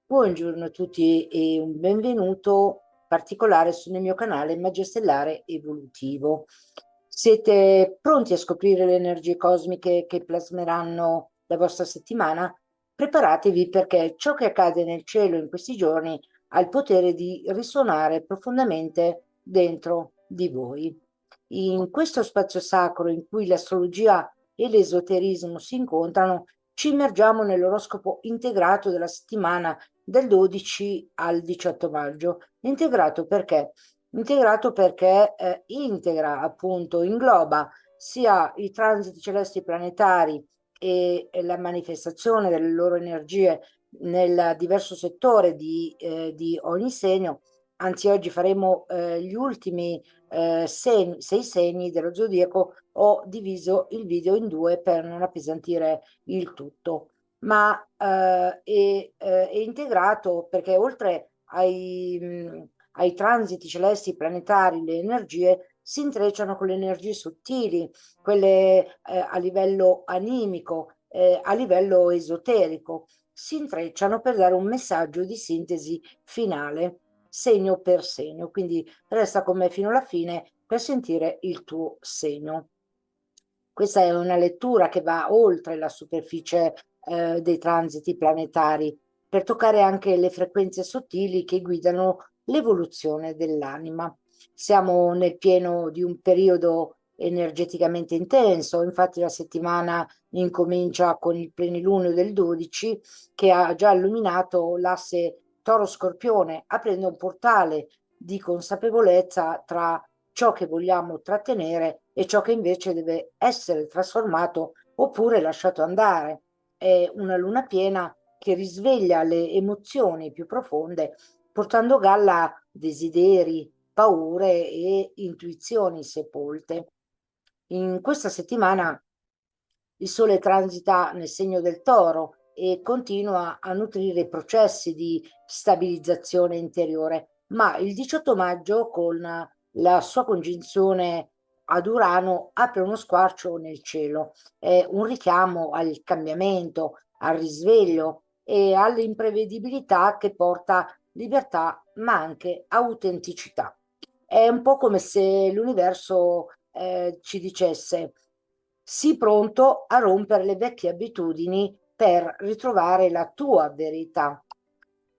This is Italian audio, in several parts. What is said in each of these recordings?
Buongiorno a tutti e un benvenuto particolare sul mio canale Magia Stellare Evolutivo. Siete pronti a scoprire le energie cosmiche che plasmeranno la vostra settimana? Preparatevi perché ciò che accade nel cielo in questi giorni ha il potere di risuonare profondamente dentro di voi. In questo spazio sacro in cui l'astrologia e l'esoterismo si incontrano, ci immergiamo nell'oroscopo integrato della settimana del 12 al 18 maggio. Integrato perché? Integrato perché integra, appunto, ingloba sia i transiti celesti planetari e la manifestazione delle loro energie nel diverso settore di ogni segno. Anzi, oggi faremo gli ultimi sei segni dello zodiaco. Ho diviso il video in due per non appesantire il tutto, ma è integrato perché oltre ai transiti celesti planetari, le energie si intrecciano con le energie sottili, quelle a livello animico, a livello esoterico, si intrecciano per dare un messaggio di sintesi finale, segno per segno. Quindi resta con me fino alla fine per sentire il tuo segno. Questa è una lettura che va oltre la superficie dei transiti planetari, per toccare anche le frequenze sottili che guidano l'evoluzione dell'anima. Siamo nel pieno di un periodo energeticamente intenso, infatti la settimana incomincia con il plenilunio del 12 che ha già illuminato l'asse Toro-Scorpione, aprendo un portale di consapevolezza tra ciò che vogliamo trattenere e ciò che invece deve essere trasformato oppure lasciato andare. È una luna piena che risveglia le emozioni più profonde, portando a galla desideri, paure e intuizioni sepolte. In questa settimana il Sole transita nel segno del Toro e continua a nutrire processi di stabilizzazione interiore, ma il 18 maggio, con la sua congiunzione ad Urano, apre uno squarcio nel cielo. È un richiamo al cambiamento, al risveglio e all'imprevedibilità che porta libertà, ma anche autenticità. È un po' come se l'universo ci dicesse: sii pronto a rompere le vecchie abitudini per ritrovare la tua verità.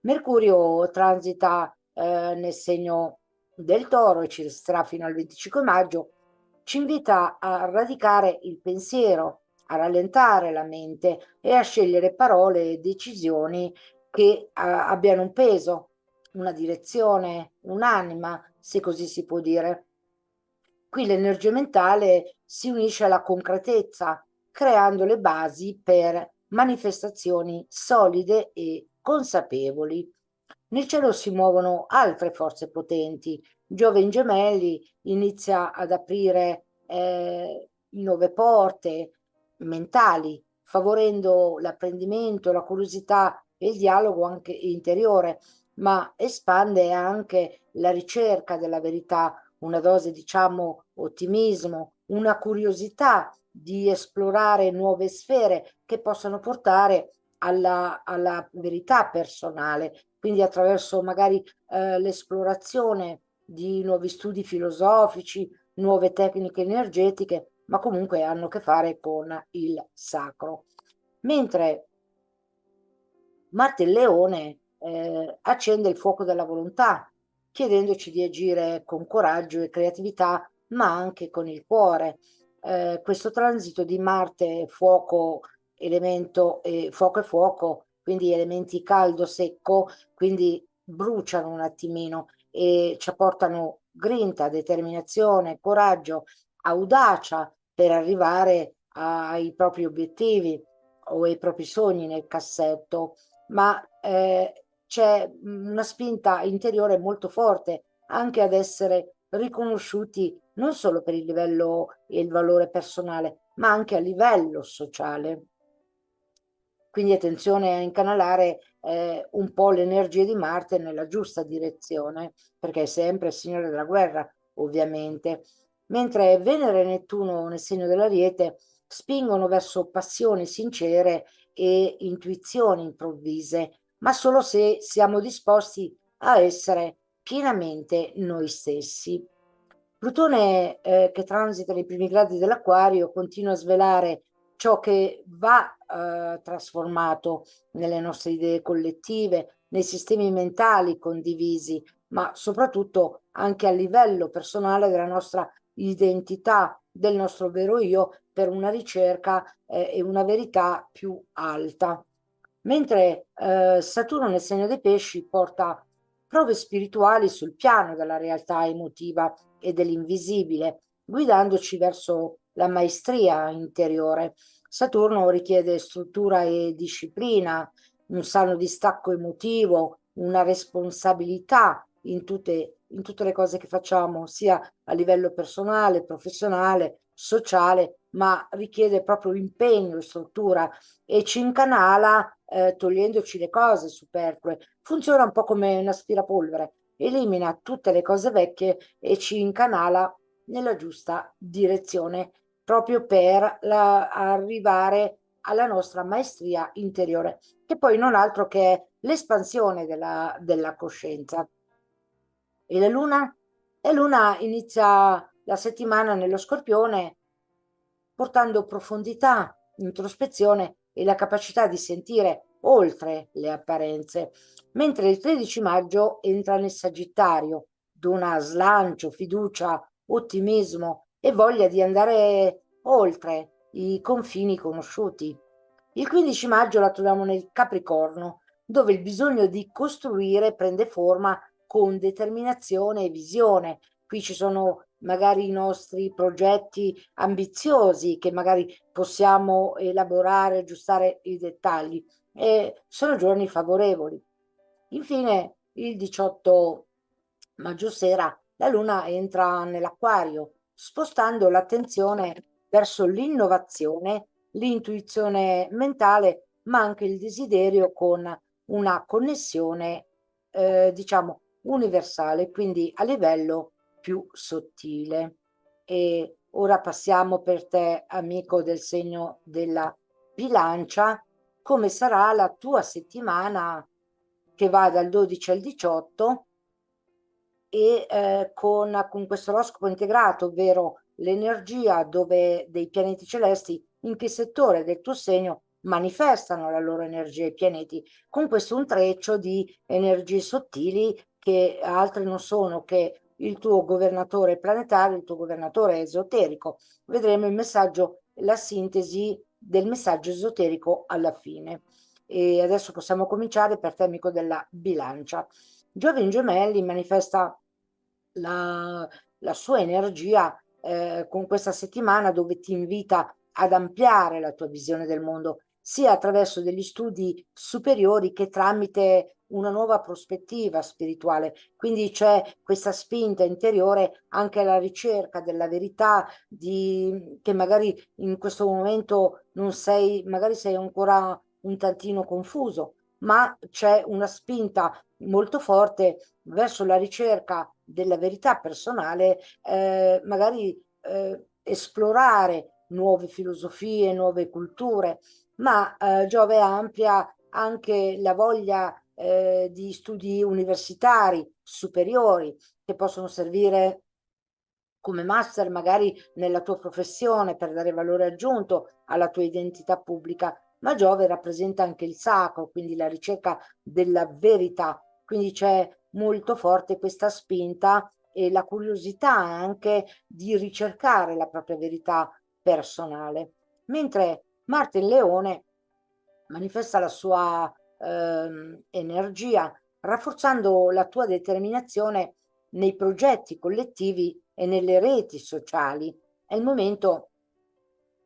Mercurio transita nel segno del Toro e ci resterà fino al 25 maggio. Ci invita a radicare il pensiero, a rallentare la mente e a scegliere parole e decisioni che abbiano un peso, una direzione, un'anima, se così si può dire. Qui l'energia mentale si unisce alla concretezza, creando le basi per manifestazioni solide e consapevoli. Nel cielo si muovono altre forze potenti. Giove in Gemelli inizia ad aprire nuove porte mentali, favorendo l'apprendimento, la curiosità e il dialogo anche interiore, ma espande anche la ricerca della verità, una dose, diciamo, ottimismo, una curiosità di esplorare nuove sfere che possano portare alla verità personale, quindi attraverso magari l'esplorazione di nuovi studi filosofici, nuove tecniche energetiche, ma comunque hanno a che fare con il sacro. Mentre Marte il Leone accende il fuoco della volontà, chiedendoci di agire con coraggio e creatività, ma anche con il cuore. Questo transito di Marte, fuoco, elemento, fuoco e fuoco, quindi elementi caldo, secco, quindi bruciano un attimino e ci apportano grinta, determinazione, coraggio, audacia per arrivare ai propri obiettivi o ai propri sogni nel cassetto, ma c'è una spinta interiore molto forte anche ad essere riconosciuti non solo per il livello e il valore personale, ma anche a livello sociale. Quindi attenzione a incanalare un po' le energie di Marte nella giusta direzione, perché è sempre il signore della guerra, ovviamente. Mentre Venere e Nettuno nel segno dell'Ariete spingono verso passioni sincere e intuizioni improvvise, ma solo se siamo disposti a essere pienamente noi stessi. Plutone, che transita nei primi gradi dell'Acquario, continua a svelare ciò che va trasformato nelle nostre idee collettive, nei sistemi mentali condivisi, ma soprattutto anche a livello personale della nostra identità, del nostro vero io, per una ricerca e una verità più alta. Mentre Saturno nel segno dei pesci porta prove spirituali sul piano della realtà emotiva e dell'invisibile, guidandoci verso la maestria interiore. Saturno richiede struttura e disciplina, un sano distacco emotivo, una responsabilità in tutte le cose che facciamo, sia a livello personale, professionale, sociale, ma richiede proprio impegno, struttura e ci incanala togliendoci le cose superflue. Funziona un po' come un aspirapolvere, elimina tutte le cose vecchie e ci incanala nella giusta direzione, proprio per arrivare alla nostra maestria interiore, che poi non altro che è l'espansione della coscienza. E la Luna? La Luna inizia la settimana nello Scorpione portando profondità, introspezione e la capacità di sentire oltre le apparenze, mentre il 13 maggio entra nel Sagittario, dona slancio, fiducia, ottimismo e voglia di andare oltre i confini conosciuti. Il 15 maggio la troviamo nel Capricorno, dove il bisogno di costruire prende forma con determinazione e visione. Qui ci sono magari i nostri progetti ambiziosi che magari possiamo elaborare, aggiustare i dettagli. E sono giorni favorevoli. Infine, il 18 maggio sera, la Luna entra nell'Acquario, spostando l'attenzione verso l'innovazione, l'intuizione mentale, ma anche il desiderio con una connessione, diciamo, universale, quindi a livello più sottile. E ora passiamo per te, amico del segno della bilancia, come sarà la tua settimana che va dal 12 al 18 e con questo oroscopo integrato, ovvero l'energia dove dei pianeti celesti, in che settore del tuo segno manifestano la loro energia i pianeti, con questo intreccio di energie sottili che altre non sono che il tuo governatore planetario, il tuo governatore esoterico. Vedremo il messaggio, la sintesi del messaggio esoterico alla fine. E adesso possiamo cominciare per te, amico della bilancia. Giove in Gemelli manifesta la, la sua energia con questa settimana dove ti invita ad ampliare la tua visione del mondo, sia attraverso degli studi superiori che tramite una nuova prospettiva spirituale. Quindi c'è questa spinta interiore anche alla ricerca della verità, che magari in questo momento non sei, magari sei ancora un tantino confuso, ma c'è una spinta molto forte verso la ricerca della verità personale, magari esplorare nuove filosofie, nuove culture, ma Giove amplia anche la voglia di studi universitari superiori che possono servire come master magari nella tua professione per dare valore aggiunto alla tua identità pubblica, ma Giove rappresenta anche il sacro, quindi la ricerca della verità. Quindi c'è molto forte questa spinta e la curiosità anche di ricercare la propria verità personale. Mentre Marte in Leone manifesta la sua energia rafforzando la tua determinazione nei progetti collettivi e nelle reti sociali. È il momento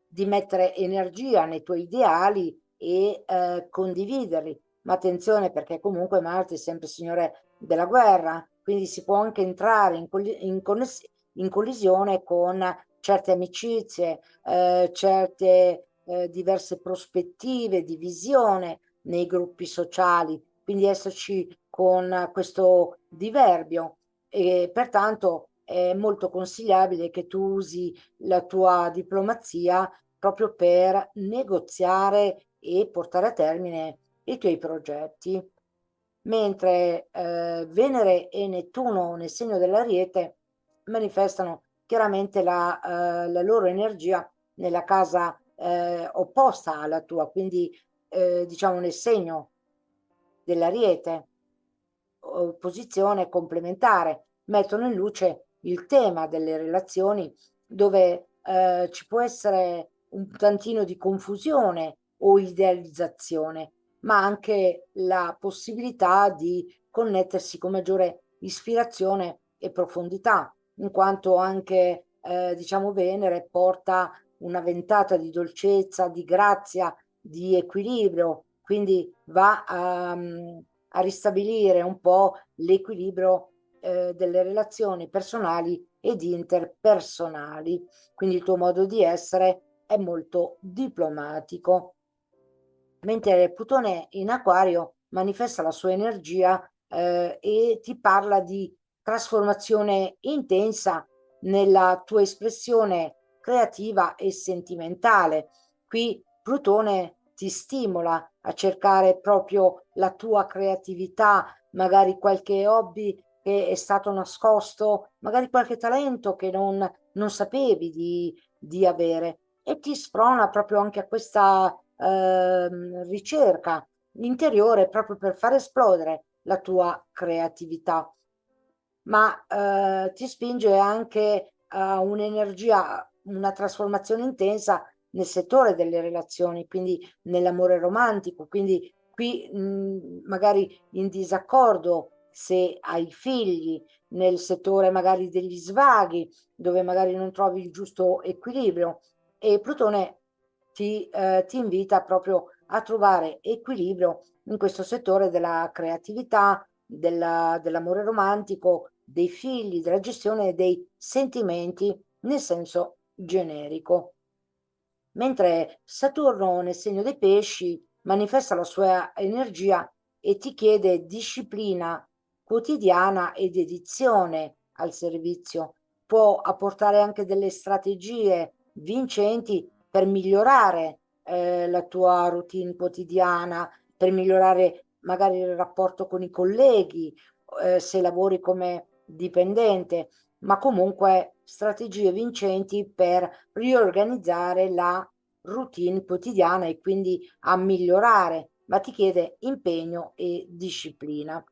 di mettere energia nei tuoi ideali e condividerli. Ma attenzione perché comunque Marte è sempre signore della guerra, quindi si può anche entrare in collisione con certe amicizie, certe diverse prospettive di visione nei gruppi sociali, quindi esserci con questo diverbio e pertanto è molto consigliabile che tu usi la tua diplomazia proprio per negoziare e portare a termine i tuoi progetti. mentre Venere e Nettuno nel segno dell'Ariete manifestano chiaramente la loro energia nella casa opposta alla tua, quindi diciamo nel segno dell'Ariete, posizione complementare, mettono in luce il tema delle relazioni dove ci può essere un tantino di confusione o idealizzazione, ma anche la possibilità di connettersi con maggiore ispirazione e profondità, in quanto anche diciamo Venere porta una ventata di dolcezza, di grazia, di equilibrio, quindi va a ristabilire un po' l'equilibrio delle relazioni personali ed interpersonali. Quindi il tuo modo di essere è molto diplomatico, mentre Plutone in Acquario manifesta la sua energia e ti parla di trasformazione intensa nella tua espressione creativa e sentimentale. Qui Plutone ti stimola a cercare proprio la tua creatività, magari qualche hobby che è stato nascosto, magari qualche talento che non sapevi di avere e ti sprona proprio anche a questa ricerca interiore proprio per far esplodere la tua creatività, ma ti spinge anche a un'energia, una trasformazione intensa nel settore delle relazioni, quindi nell'amore romantico, quindi qui magari in disaccordo se hai figli, nel settore magari degli svaghi, dove magari non trovi il giusto equilibrio. E Plutone ti invita proprio a trovare equilibrio in questo settore della creatività, dell'amore romantico, dei figli, della gestione dei sentimenti nel senso generico. Mentre Saturno nel segno dei pesci manifesta la sua energia e ti chiede disciplina quotidiana e dedizione al servizio. Può apportare anche delle strategie vincenti per migliorare la tua routine quotidiana, per migliorare magari il rapporto con i colleghi, se lavori come dipendente, ma comunque strategie vincenti per riorganizzare la routine quotidiana e quindi a migliorare, ma ti chiede impegno e disciplina.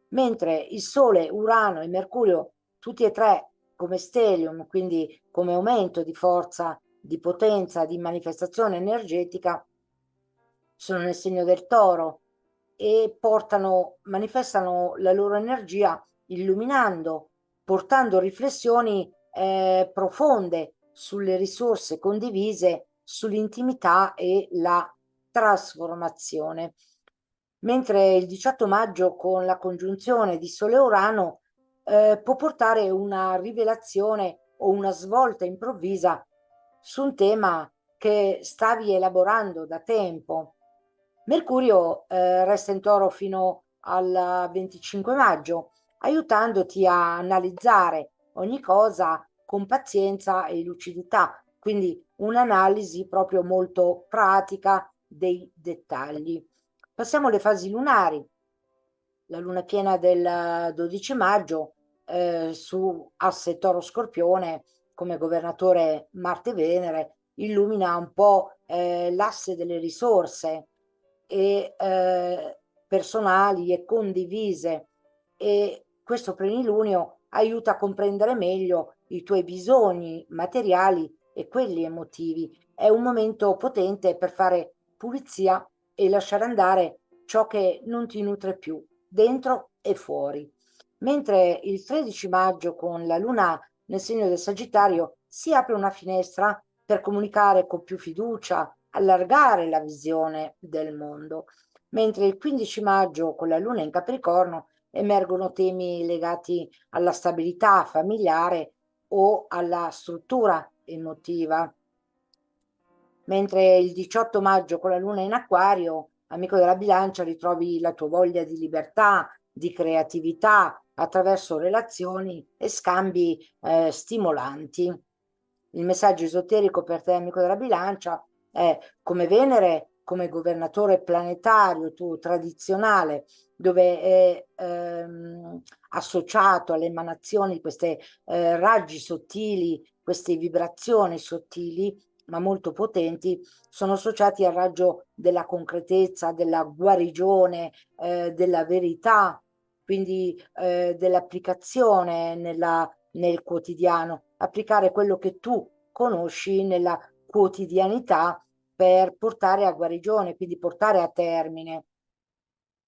Mentre il Sole, Urano e Mercurio, tutti e tre come stellium, quindi come aumento di forza, di potenza, di manifestazione energetica, sono nel segno del Toro e manifestano la loro energia illuminando, portando riflessioni profonde sulle risorse condivise, sull'intimità e la trasformazione. Mentre il 18 maggio con la congiunzione di Sole e Urano può portare una rivelazione o una svolta improvvisa su un tema che stavi elaborando da tempo. Mercurio resta in Toro fino al 25 maggio, aiutandoti a analizzare ogni cosa con pazienza e lucidità, quindi un'analisi proprio molto pratica dei dettagli. Passiamo alle fasi lunari. La luna piena del 12 maggio su asse Toro-Scorpione come governatore Marte-Venere illumina un po' l'asse delle risorse e personali e condivise e questo plenilunio aiuta a comprendere meglio i tuoi bisogni materiali e quelli emotivi. È un momento potente per fare pulizia e lasciare andare ciò che non ti nutre più, dentro e fuori. Mentre il 13 maggio con la luna nel segno del Sagittario si apre una finestra per comunicare con più fiducia, allargare la visione del mondo. Mentre il 15 maggio con la luna in Capricorno emergono temi legati alla stabilità familiare o alla struttura emotiva. Mentre il 18 maggio con la luna in Acquario, amico della bilancia, ritrovi la tua voglia di libertà, di creatività attraverso relazioni e scambi stimolanti. Il messaggio esoterico per te, amico della bilancia, è come Venere come governatore planetario, tuo tradizionale, dove è associato alle emanazioni di queste raggi sottili, queste vibrazioni sottili, ma molto potenti, sono associati al raggio della concretezza, della guarigione, della verità, quindi dell'applicazione nel quotidiano, applicare quello che tu conosci nella quotidianità per portare a guarigione, quindi portare a termine.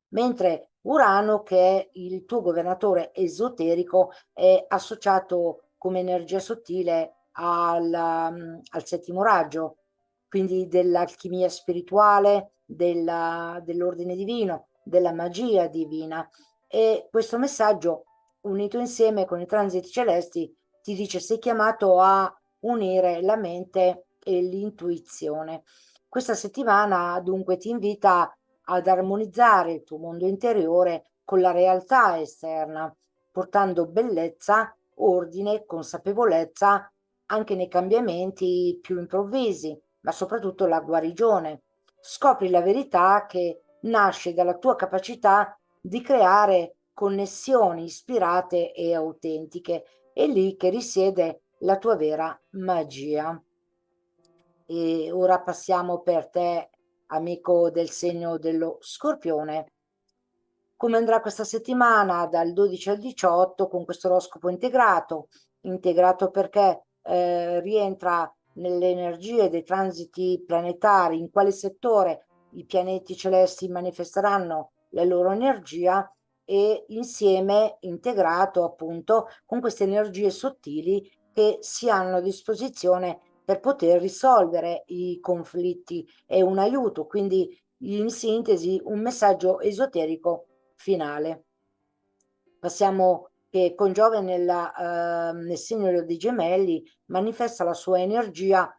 Mentre Urano, che è il tuo governatore esoterico, è associato come energia sottile al settimo raggio, quindi dell'alchimia spirituale, dell'ordine divino, della magia divina. E questo messaggio, unito insieme con i transiti celesti, ti dice: sei chiamato a unire la mente e l'intuizione. Questa settimana dunque ti invita ad armonizzare il tuo mondo interiore con la realtà esterna, portando bellezza, ordine, consapevolezza anche nei cambiamenti più improvvisi, ma soprattutto la guarigione. Scopri la verità che nasce dalla tua capacità di creare connessioni ispirate e autentiche. È lì che risiede la tua vera magia. E ora passiamo per te, amico del segno dello Scorpione. Come andrà questa settimana dal 12 al 18 con questo oroscopo integrato perché rientra nelle energie dei transiti planetari, in quale settore i pianeti celesti manifesteranno la loro energia e insieme integrato appunto con queste energie sottili che si hanno a disposizione per poter risolvere i conflitti. È un aiuto, quindi in sintesi un messaggio esoterico finale. Passiamo che con Giove nel segno dei Gemelli manifesta la sua energia.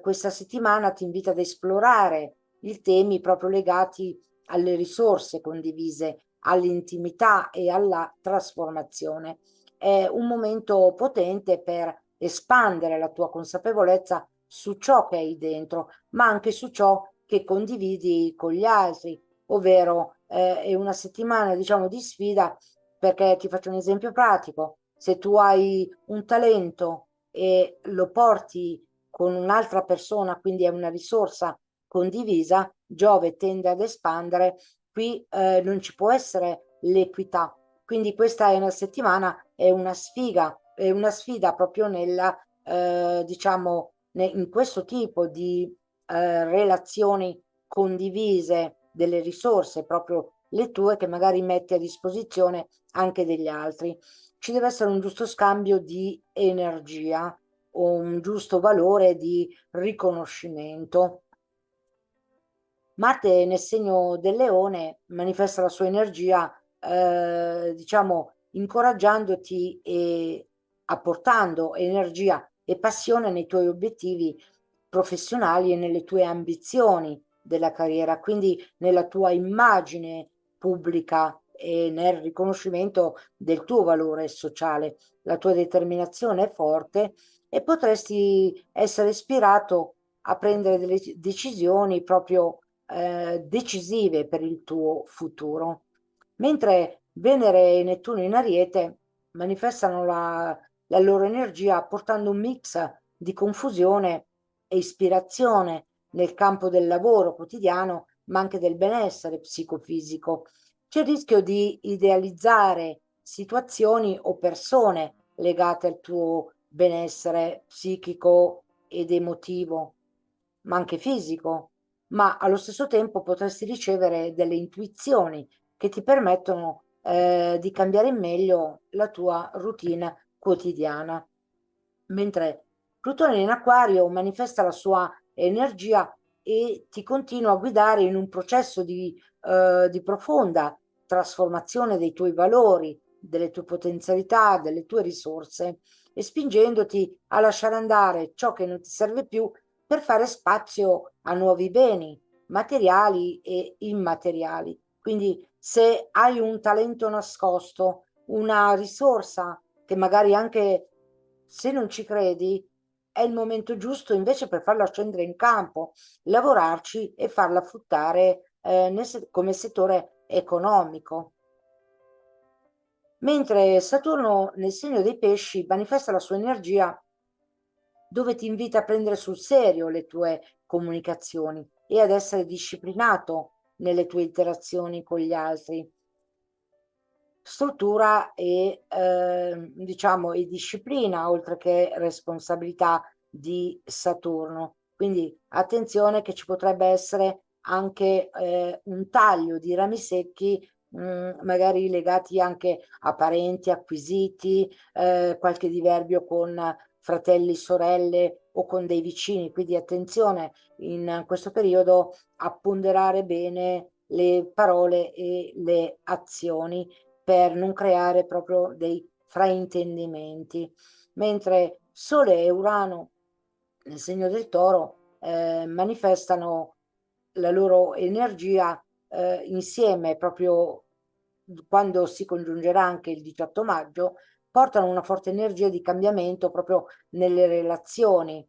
Questa settimana ti invita ad esplorare i temi proprio legati alle risorse condivise, all'intimità e alla trasformazione. È un momento potente per espandere la tua consapevolezza su ciò che hai dentro, ma anche su ciò che condividi con gli altri, ovvero è una settimana, diciamo, di sfida, perché ti faccio un esempio pratico: se tu hai un talento e lo porti con un'altra persona, quindi è una risorsa condivisa, Giove tende ad espandere, qui non ci può essere l'equità. Quindi questa è una settimana, è una sfida proprio nella, diciamo, in questo tipo di relazioni condivise delle risorse, proprio le tue, che magari metti a disposizione anche degli altri. Ci deve essere un giusto scambio di energia o un giusto valore di riconoscimento. Marte nel segno del Leone manifesta la sua energia, diciamo, incoraggiandoti e apportando energia e passione nei tuoi obiettivi professionali e nelle tue ambizioni della carriera, quindi nella tua immagine pubblica e nel riconoscimento del tuo valore sociale. La tua determinazione è forte e potresti essere ispirato a prendere delle decisioni proprio decisive per il tuo futuro. Mentre Venere e Nettuno in Ariete manifestano la loro energia portando un mix di confusione e ispirazione nel campo del lavoro quotidiano, ma anche del benessere psicofisico. C'è il rischio di idealizzare situazioni o persone legate al tuo benessere psichico ed emotivo, ma anche fisico, ma allo stesso tempo potresti ricevere delle intuizioni che ti permettono di cambiare in meglio la tua routine quotidiana. Mentre Plutone in Acquario manifesta la sua energia e ti continua a guidare in un processo di profonda trasformazione dei tuoi valori, delle tue potenzialità, delle tue risorse e spingendoti a lasciare andare ciò che non ti serve più per fare spazio a nuovi beni materiali e immateriali. Quindi se hai un talento nascosto, una risorsa che magari anche se non ci credi, è il momento giusto invece per farlo scendere in campo, lavorarci e farla fruttare come settore economico. Mentre Saturno nel segno dei pesci manifesta la sua energia dove ti invita a prendere sul serio le tue comunicazioni e ad essere disciplinato nelle tue interazioni con gli altri. Struttura e diciamo e disciplina oltre che responsabilità di Saturno. Quindi attenzione che ci potrebbe essere anche un taglio di rami secchi, magari legati anche a parenti acquisiti, qualche diverbio con fratelli, sorelle o con dei vicini. Quindi attenzione in questo periodo a ponderare bene le parole e le azioni per non creare proprio dei fraintendimenti, mentre Sole e Urano nel segno del Toro manifestano la loro energia insieme proprio quando si congiungerà anche il 18 maggio, portano una forte energia di cambiamento proprio nelle relazioni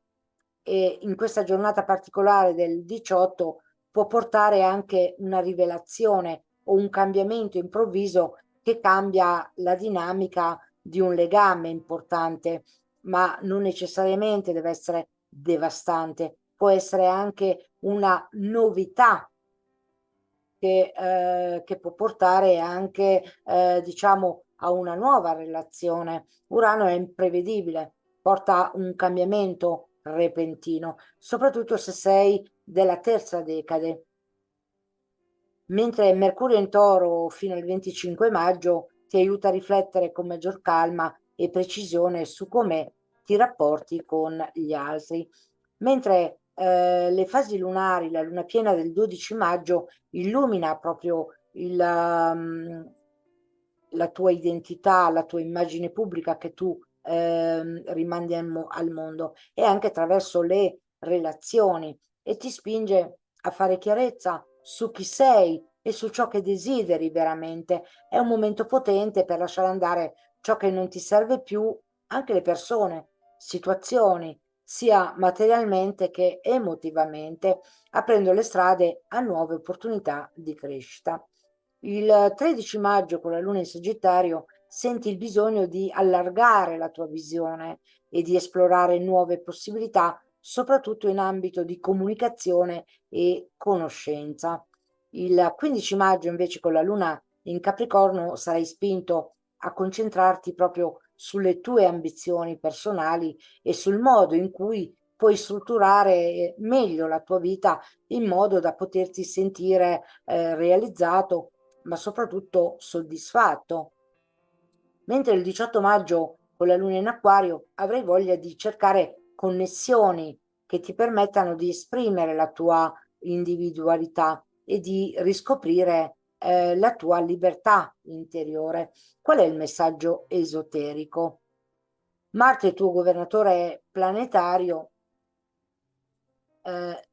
e in questa giornata particolare del 18 può portare anche una rivelazione o un cambiamento improvviso che cambia la dinamica di un legame importante, ma non necessariamente deve essere devastante, può essere anche una novità che può portare anche, diciamo, a una nuova relazione. Urano è imprevedibile, porta un cambiamento repentino, soprattutto se sei della terza decade. Mentre Mercurio in Toro fino al 25 maggio ti aiuta a riflettere con maggior calma e precisione su come ti rapporti con gli altri. Mentre le fasi lunari, la luna piena del 12 maggio illumina proprio la tua identità, la tua immagine pubblica che tu rimandi al mondo e anche attraverso le relazioni e ti spinge a fare chiarezza su chi sei e su ciò che desideri veramente. È un momento potente per lasciare andare ciò che non ti serve più, anche le persone, situazioni, sia materialmente che emotivamente, aprendo le strade a nuove opportunità di crescita. Il 13 maggio con la luna in Sagittario senti il bisogno di allargare la tua visione e di esplorare nuove possibilità, soprattutto in ambito di comunicazione e conoscenza. Il 15 maggio invece con la luna in Capricorno sarai spinto a concentrarti proprio sulle tue ambizioni personali e sul modo in cui puoi strutturare meglio la tua vita in modo da poterti sentire realizzato ma soprattutto soddisfatto. Mentre il 18 maggio con la luna in acquario avrai voglia di cercare connessioni che ti permettano di esprimere la tua individualità e di riscoprire la tua libertà interiore. Qual è il messaggio esoterico? Marte, tuo governatore planetario,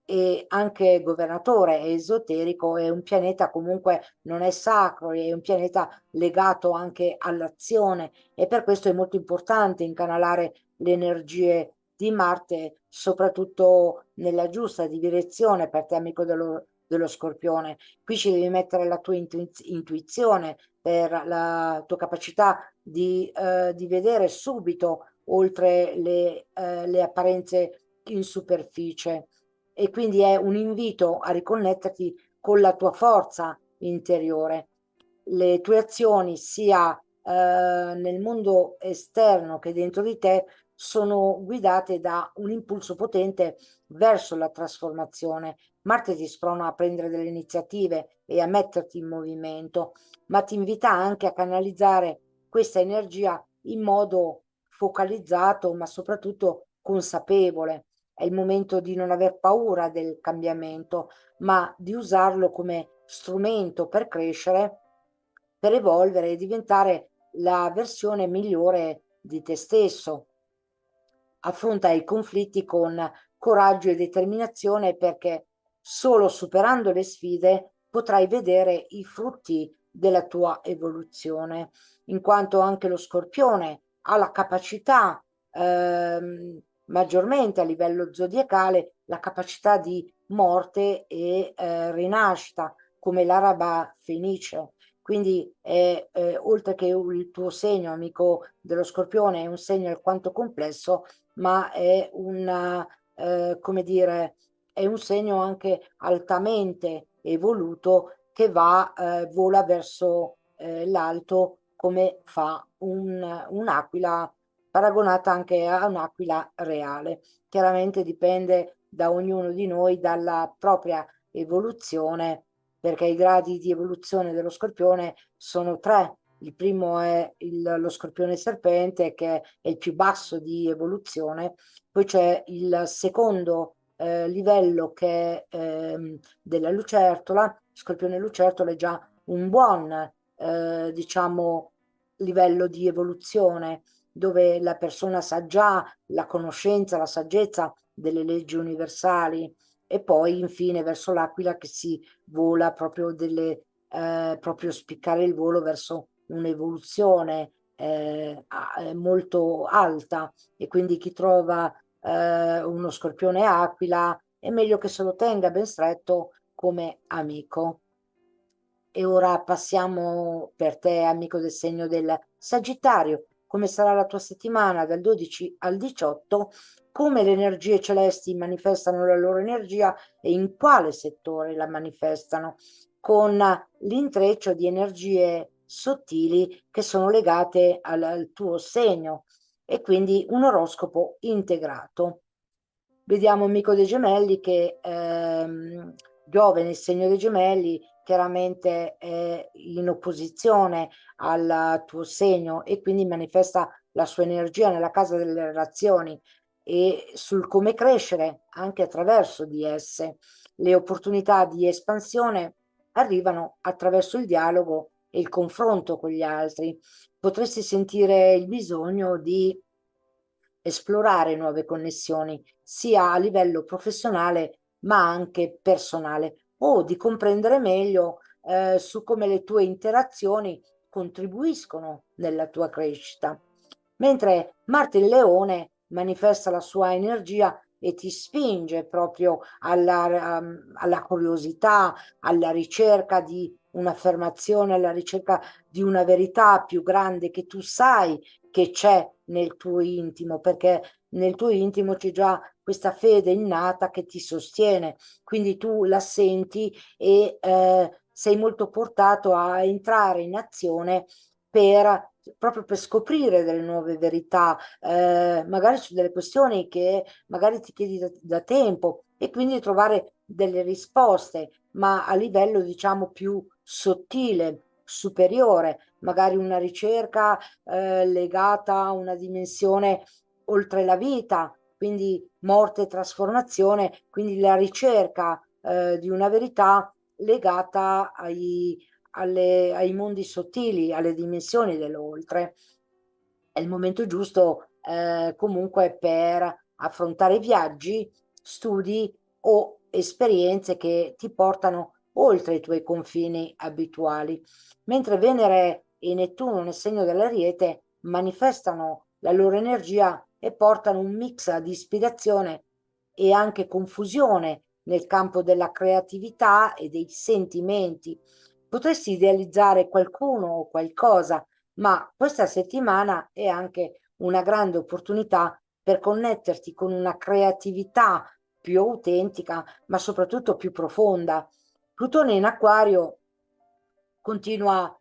e anche governatore esoterico, è un pianeta comunque non è sacro, è un pianeta legato anche all'azione e per questo è molto importante incanalare le energie di Marte, soprattutto nella giusta direzione per te, amico dello Scorpione. Qui ci devi mettere la tua intuizione, per la tua capacità di vedere subito oltre le apparenze in superficie e quindi è un invito a riconnetterti con la tua forza interiore. Le tue azioni sia nel mondo esterno che dentro di te sono guidate da un impulso potente verso la trasformazione. Marte ti sprona a prendere delle iniziative e a metterti in movimento, ma ti invita anche a canalizzare questa energia in modo focalizzato, ma soprattutto consapevole. È il momento di non aver paura del cambiamento, ma di usarlo come strumento per crescere, per evolvere e diventare la versione migliore di te stesso. Affronta i conflitti con coraggio e determinazione perché solo superando le sfide potrai vedere i frutti della tua evoluzione, in quanto anche lo Scorpione ha la capacità maggiormente a livello zodiacale la capacità di morte e rinascita, come l'araba fenice. Quindi oltre che il tuo segno, amico dello Scorpione, è un segno alquanto complesso, ma è come dire, è un segno anche altamente evoluto che vola verso l'alto come fa un'aquila, paragonata anche a un'aquila reale. Chiaramente dipende da ognuno di noi, dalla propria evoluzione, perché i gradi di evoluzione dello Scorpione sono tre. Il primo è lo Scorpione Serpente, che è il più basso di evoluzione, poi c'è il secondo livello che è della lucertola. Scorpione lucertola è già un buon, diciamo, livello di evoluzione, dove la persona sa già la conoscenza, la saggezza delle leggi universali, e poi infine verso l'aquila che si vola proprio proprio spiccare il volo verso un'evoluzione molto alta, e quindi chi trova uno scorpione aquila è meglio che se lo tenga ben stretto come amico. E ora passiamo per te, amico del segno del Sagittario. Come sarà la tua settimana dal 12 al 18? Come le energie celesti manifestano la loro energia e in quale settore la manifestano? Con l'intreccio di energie sottili che sono legate al tuo segno, e quindi un oroscopo integrato. Vediamo amico dei gemelli che Giove nel segno dei gemelli chiaramente è in opposizione al tuo segno, e quindi manifesta la sua energia nella casa delle relazioni e sul come crescere anche attraverso di esse. Le opportunità di espansione arrivano attraverso il dialogo e il confronto con gli altri. Potresti sentire il bisogno di esplorare nuove connessioni, sia a livello professionale ma anche personale, o di comprendere meglio su come le tue interazioni contribuiscono nella tua crescita. Mentre Marte il Leone manifesta la sua energia e ti spinge proprio alla curiosità, alla ricerca di un'affermazione, alla ricerca di una verità più grande che tu sai che c'è nel tuo intimo, perché nel tuo intimo c'è già questa fede innata che ti sostiene, quindi tu la senti e sei molto portato a entrare in azione proprio per scoprire delle nuove verità, magari su delle questioni che magari ti chiedi da tempo, e quindi trovare delle risposte, ma a livello diciamo più sottile, superiore, magari una ricerca legata a una dimensione oltre la vita, quindi morte e trasformazione, quindi la ricerca di una verità legata ai mondi sottili, alle dimensioni dell'oltre. È il momento giusto comunque per affrontare viaggi, studi o esperienze che ti portano oltre i tuoi confini abituali. Mentre Venere e Nettuno nel segno dell'Ariete manifestano la loro energia e portano un mix di ispirazione e anche confusione nel campo della creatività e dei sentimenti. Potresti idealizzare qualcuno o qualcosa, ma questa settimana è anche una grande opportunità per connetterti con una creatività più autentica, ma soprattutto più profonda. Plutone in Acquario continua,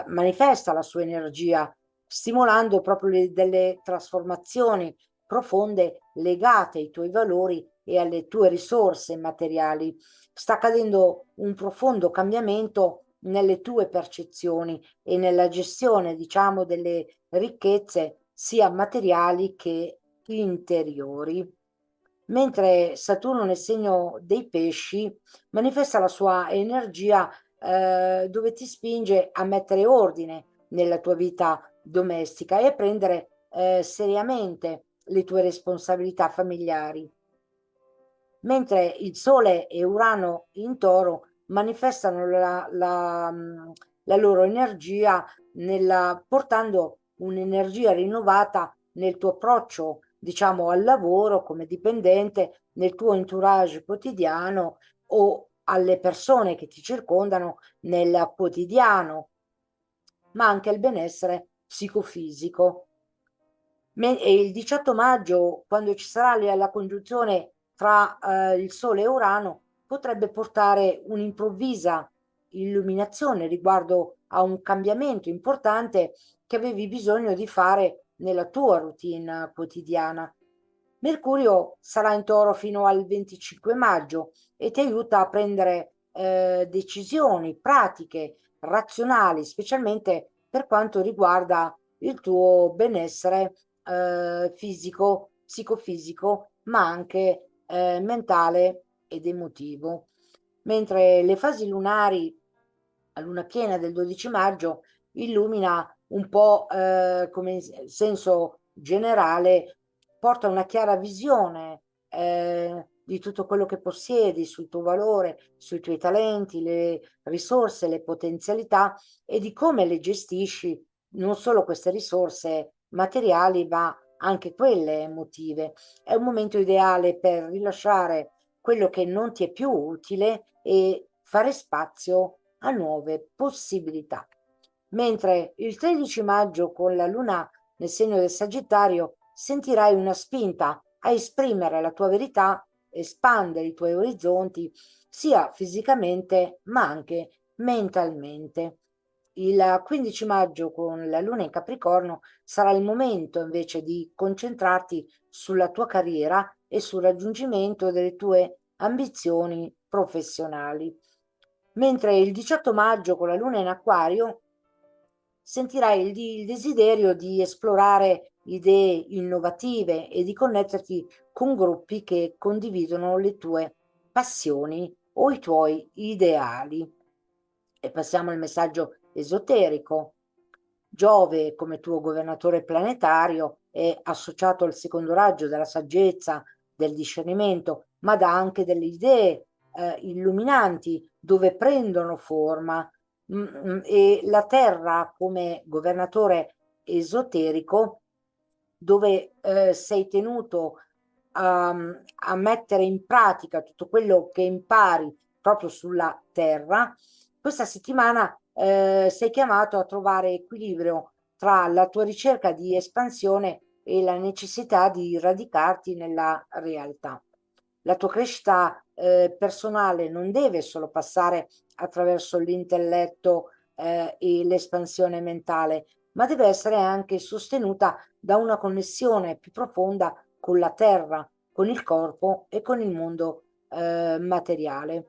manifesta la sua energia, stimolando proprio delle trasformazioni profonde legate ai tuoi valori e alle tue risorse materiali. Sta accadendo un profondo cambiamento nelle tue percezioni e nella gestione, diciamo, delle ricchezze sia materiali che interiori. Mentre Saturno nel segno dei pesci manifesta la sua energia dove ti spinge a mettere ordine nella tua vita domestica e a prendere seriamente le tue responsabilità familiari, mentre il Sole e Urano in Toro manifestano la loro energia portando un'energia rinnovata nel tuo approccio, diciamo, al lavoro come dipendente, nel tuo entourage quotidiano o alle persone che ti circondano nel quotidiano, ma anche il benessere psicofisico. E il 18 maggio, quando ci sarà la congiunzione tra il Sole e Urano, potrebbe portare un'improvvisa illuminazione riguardo a un cambiamento importante che avevi bisogno di fare nella tua routine quotidiana. Mercurio sarà in Toro fino al 25 maggio e ti aiuta a prendere decisioni pratiche, razionali, specialmente per quanto riguarda il tuo benessere fisico, psicofisico, ma anche mentale ed emotivo. Mentre le fasi lunari a luna piena del 12 maggio illumina un po' come in senso generale, porta una chiara visione di tutto quello che possiedi, sul tuo valore, sui tuoi talenti, le risorse, le potenzialità e di come le gestisci, non solo queste risorse materiali, ma anche quelle emotive. È un momento ideale per rilasciare quello che non ti è più utile e fare spazio a nuove possibilità. Mentre il 13 maggio con la luna nel segno del Sagittario sentirai una spinta a esprimere la tua verità, espandere i tuoi orizzonti sia fisicamente ma anche mentalmente. Il 15 maggio con la luna in Capricorno sarà il momento invece di concentrarti sulla tua carriera e sul raggiungimento delle tue ambizioni professionali. Mentre il 18 maggio con la luna in Acquario sentirai il desiderio di esplorare idee innovative e di connetterti con gruppi che condividono le tue passioni o i tuoi ideali. E passiamo al messaggio esoterico. Giove, come tuo governatore planetario, è associato al secondo raggio della saggezza, del discernimento, ma dà anche delle idee illuminanti dove prendono forma. E la Terra come governatore esoterico, dove sei tenuto a mettere in pratica tutto quello che impari proprio sulla Terra, questa settimana sei chiamato a trovare equilibrio tra la tua ricerca di espansione e la necessità di radicarti nella realtà. La tua crescita personale non deve solo passare attraverso l'intelletto e l'espansione mentale, ma deve essere anche sostenuta da una connessione più profonda con la terra, con il corpo e con il mondo materiale.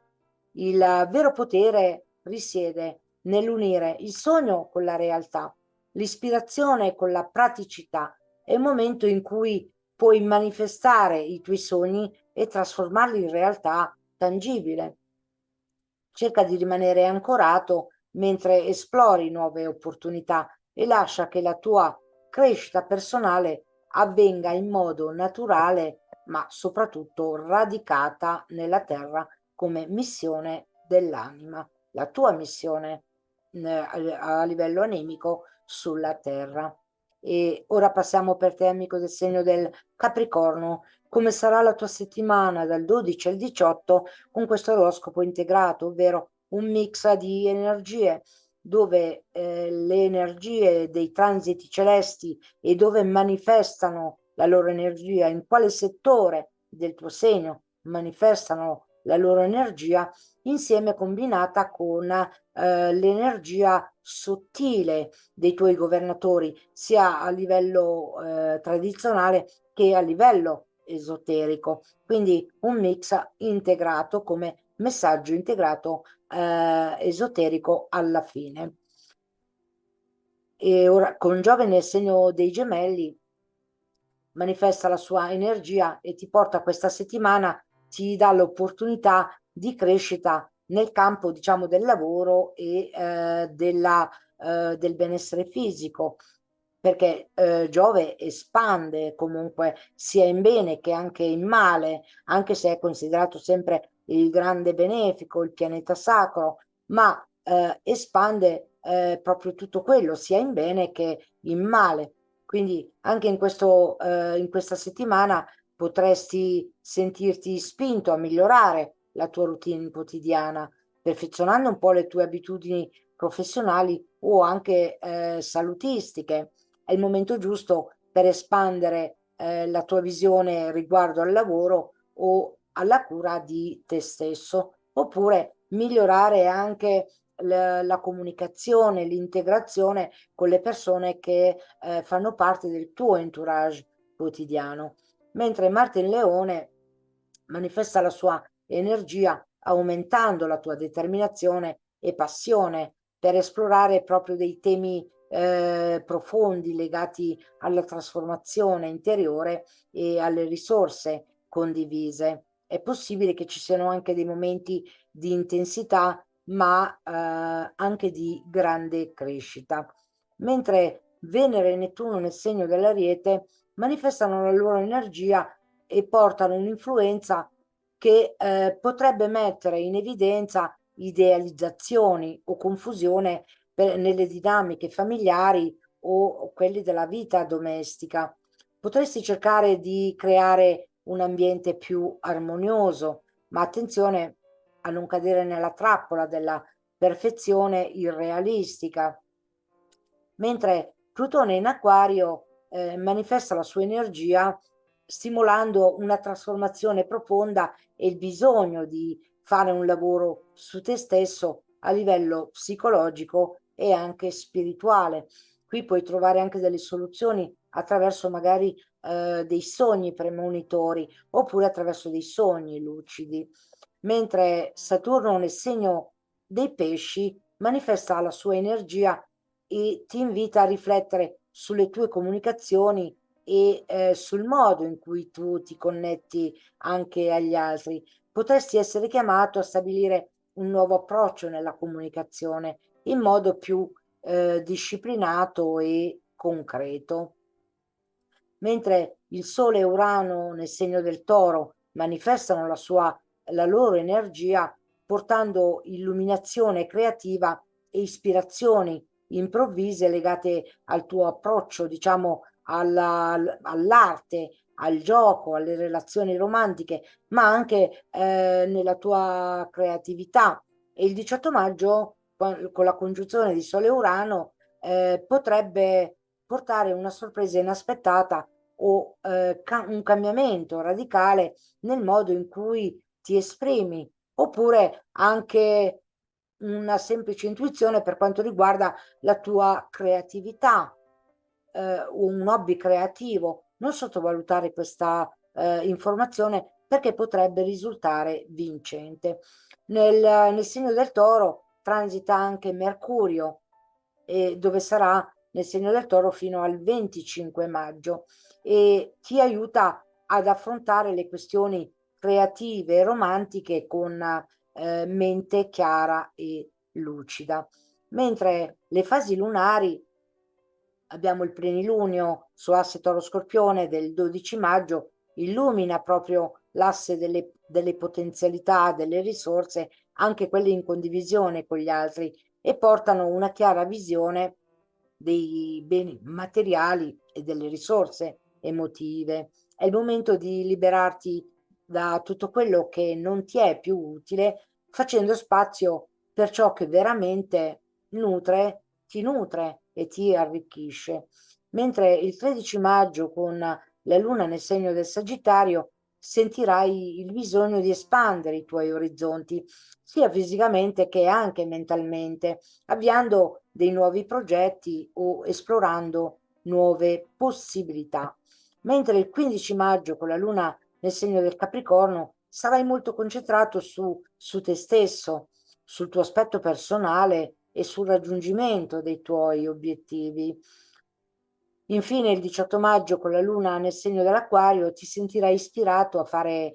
Il vero potere risiede nell'unire il sogno con la realtà, l'ispirazione con la praticità. È il momento in cui puoi manifestare i tuoi sogni e trasformarli in realtà tangibile. Cerca di rimanere ancorato mentre esplori nuove opportunità e lascia che la tua crescita personale avvenga in modo naturale, ma soprattutto radicata nella terra come missione dell'anima, la tua missione a livello anemico sulla terra. E ora passiamo per te, amico del segno del Capricorno. Come sarà la tua settimana dal 12 al 18 con questo oroscopo integrato, ovvero un mix di energie dove le energie dei transiti celesti e dove manifestano la loro energia, in quale settore del tuo segno manifestano la loro energia, insieme combinata con l'energia sottile dei tuoi governatori, sia a livello tradizionale che a livello esoterico. Quindi un mix integrato come messaggio integrato esoterico alla fine. E ora con Giove nel segno dei Gemelli manifesta la sua energia e ti porta questa settimana, ti dà l'opportunità di crescita nel campo, diciamo, del lavoro e del benessere fisico, perché Giove espande comunque sia in bene che anche in male, anche se è considerato sempre il grande benefico, il pianeta sacro, ma espande proprio tutto quello, sia in bene che in male. Quindi anche in questa settimana potresti sentirti spinto a migliorare la tua routine quotidiana, perfezionando un po' le tue abitudini professionali o anche salutistiche. È il momento giusto per espandere la tua visione riguardo al lavoro o alla cura di te stesso, oppure migliorare anche la comunicazione, l'integrazione con le persone che fanno parte del tuo entourage quotidiano. Mentre Marte in Leone manifesta la sua energia aumentando la tua determinazione e passione per esplorare proprio dei temi profondi legati alla trasformazione interiore e alle risorse condivise. È possibile che ci siano anche dei momenti di intensità, ma anche di grande crescita. Mentre Venere e Nettuno nel segno dell'Ariete manifestano la loro energia e portano un'influenza che potrebbe mettere in evidenza idealizzazioni o confusione nelle dinamiche familiari o quelli della vita domestica. Potresti cercare di creare un ambiente più armonioso, ma attenzione a non cadere nella trappola della perfezione irrealistica. Mentre Plutone in Acquario manifesta la sua energia stimolando una trasformazione profonda e il bisogno di fare un lavoro su te stesso a livello psicologico e anche spirituale. Qui puoi trovare anche delle soluzioni attraverso magari dei sogni premonitori oppure attraverso dei sogni lucidi. Mentre Saturno nel segno dei pesci manifesta la sua energia e ti invita a riflettere sulle tue comunicazioni e sul modo in cui tu ti connetti anche agli altri. Potresti essere chiamato a stabilire un nuovo approccio nella comunicazione in modo più disciplinato e concreto. Mentre il Sole e Urano nel segno del Toro manifestano la loro energia portando illuminazione creativa e ispirazioni improvvise legate al tuo approccio, diciamo, all'arte, al gioco, alle relazioni romantiche, ma anche nella tua creatività. E il 18 maggio, con la congiunzione di Sole e Urano, potrebbe portare una sorpresa inaspettata o un cambiamento radicale nel modo in cui ti esprimi, oppure anche una semplice intuizione per quanto riguarda la tua creatività, un hobby creativo. Non sottovalutare questa informazione perché potrebbe risultare vincente. Nel segno del Toro transita anche Mercurio, dove sarà nel segno del Toro fino al 25 maggio e ti aiuta ad affrontare le questioni creative e romantiche con mente chiara e lucida. Mentre le fasi lunari abbiamo il plenilunio su asse Toro Scorpione del 12 maggio, illumina proprio l'asse delle potenzialità, delle risorse, anche quelle in condivisione con gli altri, e portano una chiara visione dei beni materiali e delle risorse emotive. È il momento di liberarti da tutto quello che non ti è più utile, facendo spazio per ciò che veramente ti nutre e ti arricchisce. Mentre il 13 maggio, con la luna nel segno del Sagittario, sentirai il bisogno di espandere i tuoi orizzonti, sia fisicamente che anche mentalmente, avviando dei nuovi progetti o esplorando nuove possibilità. Mentre il 15 maggio, con la luna nel segno del Capricorno, sarai molto concentrato su te stesso, sul tuo aspetto personale e sul raggiungimento dei tuoi obiettivi. Infine, il 18 maggio, con la luna nel segno dell'Acquario, ti sentirai ispirato a fare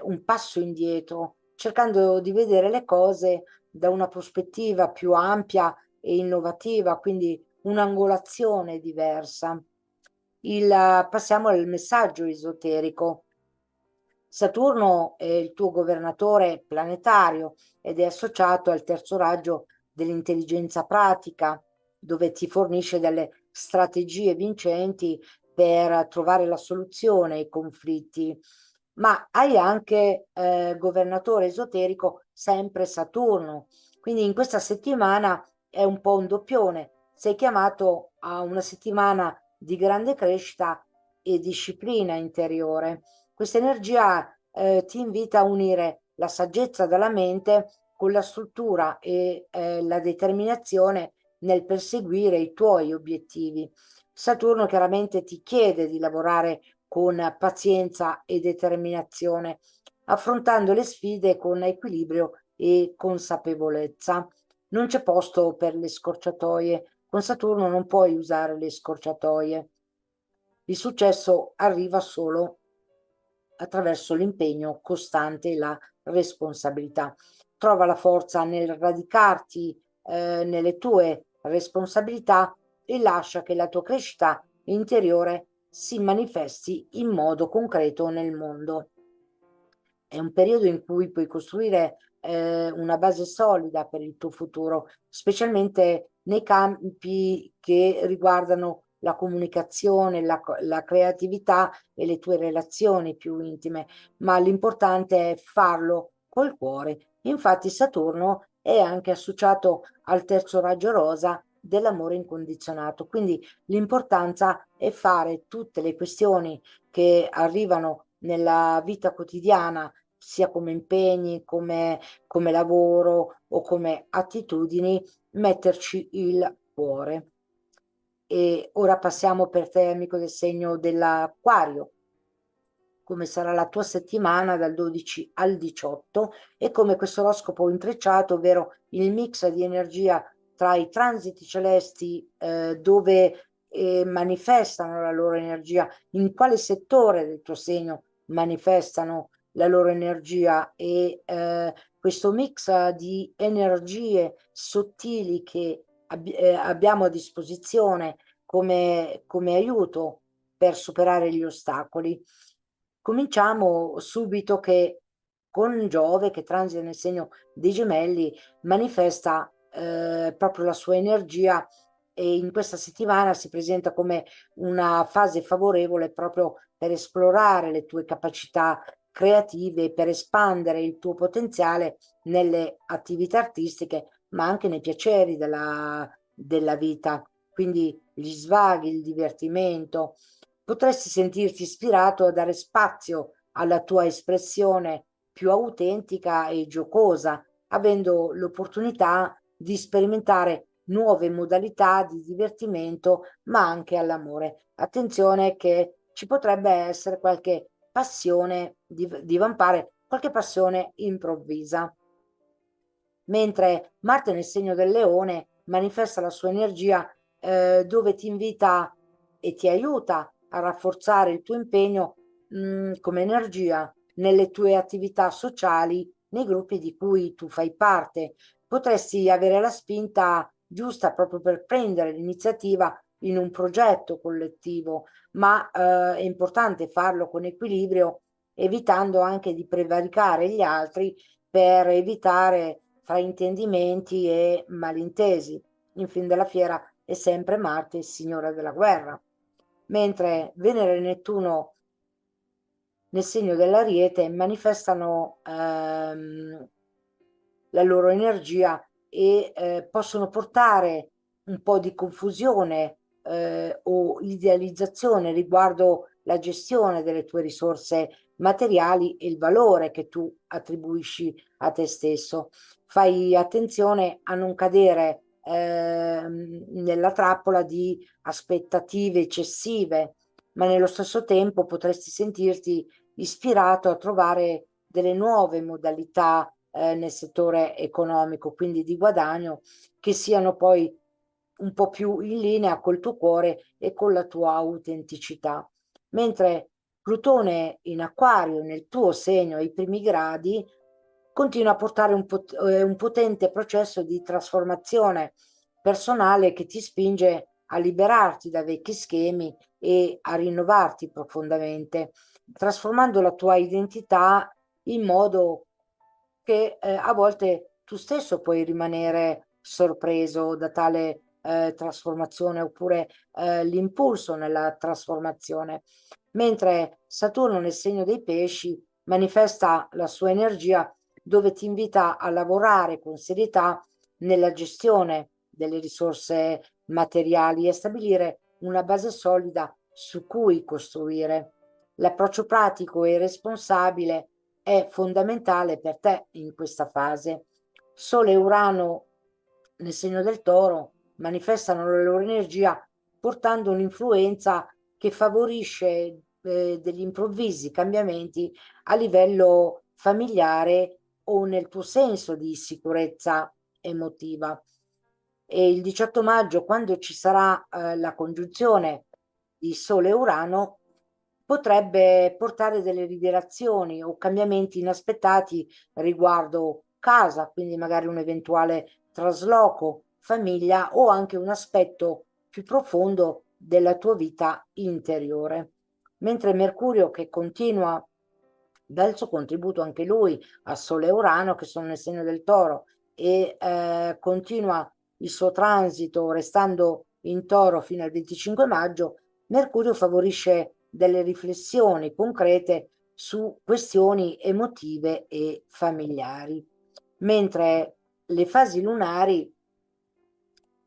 un passo indietro, cercando di vedere le cose da una prospettiva più ampia e innovativa, quindi un'angolazione diversa. Passiamo al messaggio esoterico. Saturno è il tuo governatore planetario ed è associato al terzo raggio dell'intelligenza pratica, dove ti fornisce delle strategie vincenti per trovare la soluzione ai conflitti, ma hai anche governatore esoterico sempre Saturno, quindi in questa settimana è un po' un doppione, sei chiamato a una settimana di grande crescita e disciplina interiore. Questa energia ti invita a unire la saggezza della mente con la struttura e la determinazione nel perseguire i tuoi obiettivi. Saturno chiaramente ti chiede di lavorare con pazienza e determinazione, affrontando le sfide con equilibrio e consapevolezza. Non c'è posto per le scorciatoie. Con Saturno non puoi usare le scorciatoie. Il successo arriva solo attraverso l'impegno costante e la responsabilità. Trova la forza nel radicarti nelle tue responsabilità e lascia che la tua crescita interiore si manifesti in modo concreto nel mondo. È un periodo in cui puoi costruire una base solida per il tuo futuro, specialmente nei campi che riguardano la comunicazione, la creatività e le tue relazioni più intime, ma l'importante è farlo col cuore. Infatti Saturno è anche associato al terzo raggio rosa dell'amore incondizionato, quindi l'importanza è fare tutte le questioni che arrivano nella vita quotidiana sia come impegni, come lavoro o come attitudini, metterci il cuore. E ora passiamo per te, amico del segno dell'Acquario, come sarà la tua settimana dal 12 al 18 e come questo oroscopo intrecciato, ovvero il mix di energia tra i transiti celesti dove manifestano la loro energia, in quale settore del tuo segno manifestano la loro energia e questo mix di energie sottili che abbiamo a disposizione come aiuto per superare gli ostacoli. Cominciamo subito che con Giove, che transita nel segno dei Gemelli, manifesta proprio la sua energia e in questa settimana si presenta come una fase favorevole proprio per esplorare le tue capacità creative, per espandere il tuo potenziale nelle attività artistiche, ma anche nei piaceri della vita, quindi gli svaghi, il divertimento. Potresti sentirti ispirato a dare spazio alla tua espressione più autentica e giocosa, avendo l'opportunità di sperimentare nuove modalità di divertimento, ma anche all'amore. Attenzione che ci potrebbe essere qualche passione, divampare qualche passione improvvisa. Mentre Marte nel segno del Leone manifesta la sua energia dove ti invita e ti aiuta a rafforzare il tuo impegno come energia nelle tue attività sociali, nei gruppi di cui tu fai parte. Potresti avere la spinta giusta proprio per prendere l'iniziativa in un progetto collettivo, ma è importante farlo con equilibrio, evitando anche di prevaricare gli altri per evitare fraintendimenti e malintesi. In fin della fiera è sempre Marte il signore della guerra, mentre Venere e Nettuno nel segno dell'Ariete manifestano la loro energia e possono portare un po' di confusione o idealizzazione riguardo la gestione delle tue risorse materiali e il valore che tu attribuisci a te stesso. Fai attenzione a non cadere nella trappola di aspettative eccessive, ma nello stesso tempo potresti sentirti ispirato a trovare delle nuove modalità nel settore economico, quindi di guadagno, che siano poi un po' più in linea col tuo cuore e con la tua autenticità. Mentre Plutone in Acquario, nel tuo segno, ai primi gradi, continua a portare un potente processo di trasformazione personale che ti spinge a liberarti da vecchi schemi e a rinnovarti profondamente, trasformando la tua identità in modo che a volte tu stesso puoi rimanere sorpreso da tale trasformazione oppure l'impulso nella trasformazione, mentre Saturno nel segno dei pesci manifesta la sua energia dove ti invita a lavorare con serietà nella gestione delle risorse materiali e stabilire una base solida su cui costruire. L'approccio pratico e responsabile è fondamentale per te in questa fase. Sole e Urano nel segno del Toro manifestano la loro energia portando un'influenza che favorisce degli improvvisi cambiamenti a livello familiare o nel tuo senso di sicurezza emotiva. E il 18 maggio, quando ci sarà la congiunzione di Sole e Urano, potrebbe portare delle rivelazioni o cambiamenti inaspettati riguardo casa, quindi magari un eventuale trasloco, famiglia o anche un aspetto più profondo della tua vita interiore. Mentre Mercurio, che continua dà il suo contributo anche lui a Sole e Urano, che sono nel segno del Toro, e continua il suo transito restando in Toro fino al 25 maggio, Mercurio favorisce delle riflessioni concrete su questioni emotive e familiari, mentre le fasi lunari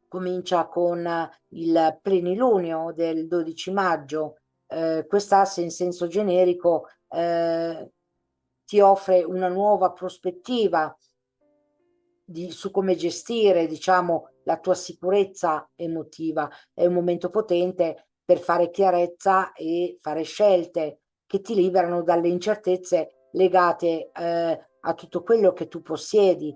comincia con il plenilunio del 12 maggio. Quest'asse in senso generico ti offre una nuova prospettiva su come gestire, diciamo, la tua sicurezza emotiva. È un momento potente per fare chiarezza e fare scelte che ti liberano dalle incertezze legate a tutto quello che tu possiedi,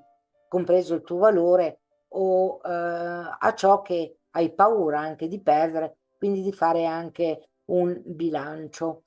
compreso il tuo valore o a ciò che hai paura anche di perdere, quindi di fare anche un bilancio.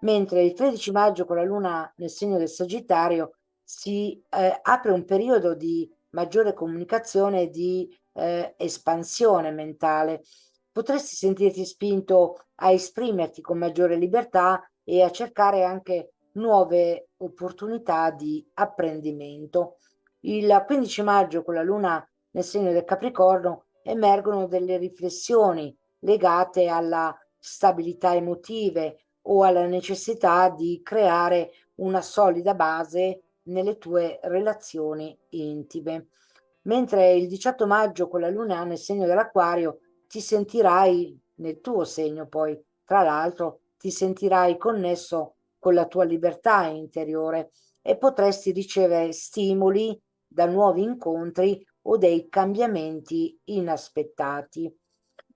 Mentre il 13 maggio con la luna nel segno del Sagittario si apre un periodo di maggiore comunicazione e di espansione mentale. Potresti sentirti spinto a esprimerti con maggiore libertà e a cercare anche nuove opportunità di apprendimento. Il 15 maggio con la luna nel segno del Capricorno emergono delle riflessioni legate alla stabilità emotive o alla necessità di creare una solida base nelle tue relazioni intime. Mentre il 18 maggio con la luna nel segno dell'Acquario ti sentirai nel tuo segno poi, tra l'altro, ti sentirai connesso con la tua libertà interiore e potresti ricevere stimoli da nuovi incontri o dei cambiamenti inaspettati.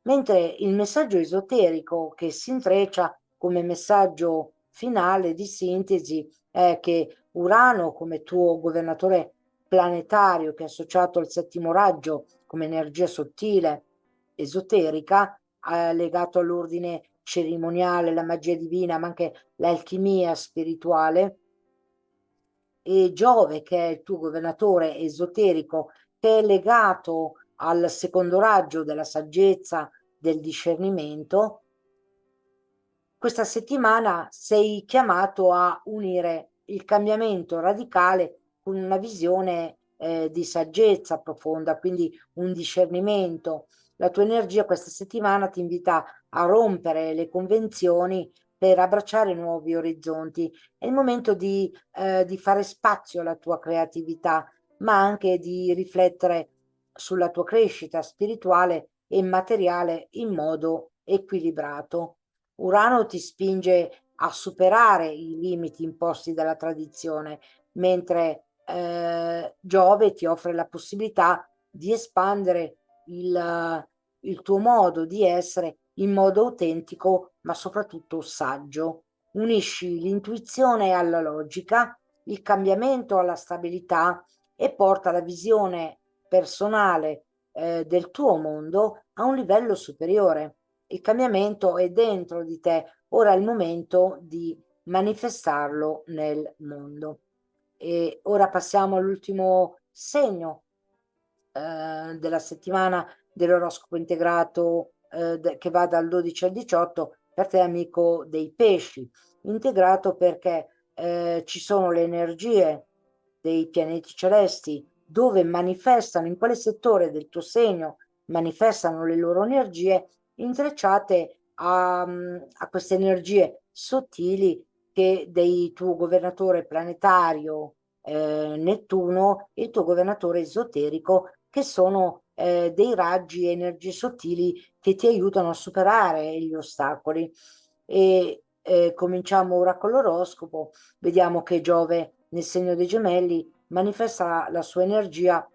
Mentre il messaggio esoterico che si intreccia come messaggio finale di sintesi è che Urano, come tuo governatore planetario, che è associato al settimo raggio come energia sottile, esoterica, legato all'ordine cerimoniale, la magia divina, ma anche l'alchimia spirituale, e Giove, che è il tuo governatore esoterico, che è legato al secondo raggio della saggezza, del discernimento, questa settimana sei chiamato a unire il cambiamento radicale con una visione di saggezza profonda, quindi un discernimento. La tua energia questa settimana ti invita a rompere le convenzioni per abbracciare nuovi orizzonti. È il momento di fare spazio alla tua creatività, ma anche di riflettere sulla tua crescita spirituale e materiale in modo equilibrato. Urano ti spinge a superare i limiti imposti dalla tradizione, mentre Giove ti offre la possibilità di espandere il tuo modo di essere in modo autentico, ma soprattutto saggio. Unisci l'intuizione alla logica, il cambiamento alla stabilità e porta la visione personale del tuo mondo a un livello superiore. Il cambiamento è dentro di te, ora è il momento di manifestarlo nel mondo. E ora passiamo all'ultimo segno della settimana dell'oroscopo integrato che va dal 12 al 18 per te amico dei pesci, integrato perché ci sono le energie dei pianeti celesti dove manifestano in quale settore del tuo segno manifestano le loro energie intrecciate a queste energie sottili che del tuo governatore planetario Nettuno e il tuo governatore esoterico, che sono dei raggi e energie sottili che ti aiutano a superare gli ostacoli. E cominciamo ora con l'oroscopo. Vediamo che Giove nel segno dei Gemelli manifesta la sua energia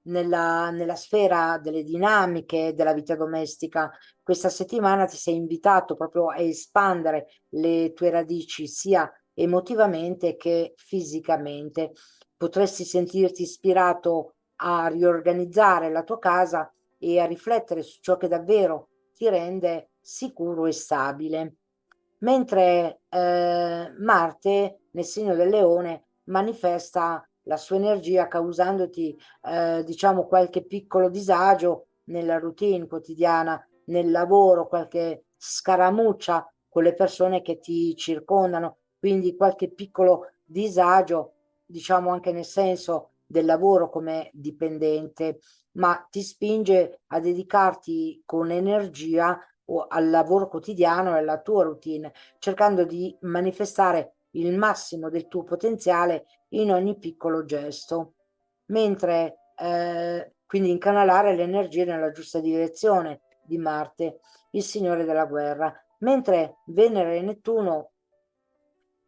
nella sfera delle dinamiche della vita domestica. Questa settimana ti sei invitato proprio a espandere le tue radici sia emotivamente che fisicamente. Potresti sentirti ispirato a riorganizzare la tua casa e a riflettere su ciò che davvero ti rende sicuro e stabile. Mentre Marte nel segno del Leone manifesta la sua energia causandoti diciamo qualche piccolo disagio nella routine quotidiana, nel lavoro, qualche scaramuccia con le persone che ti circondano, quindi qualche piccolo disagio, diciamo anche nel senso del lavoro come dipendente, ma ti spinge a dedicarti con energia al lavoro quotidiano e alla tua routine, cercando di manifestare il massimo del tuo potenziale in ogni piccolo gesto, mentre quindi incanalare le energie nella giusta direzione di Marte, il signore della guerra, mentre Venere e Nettuno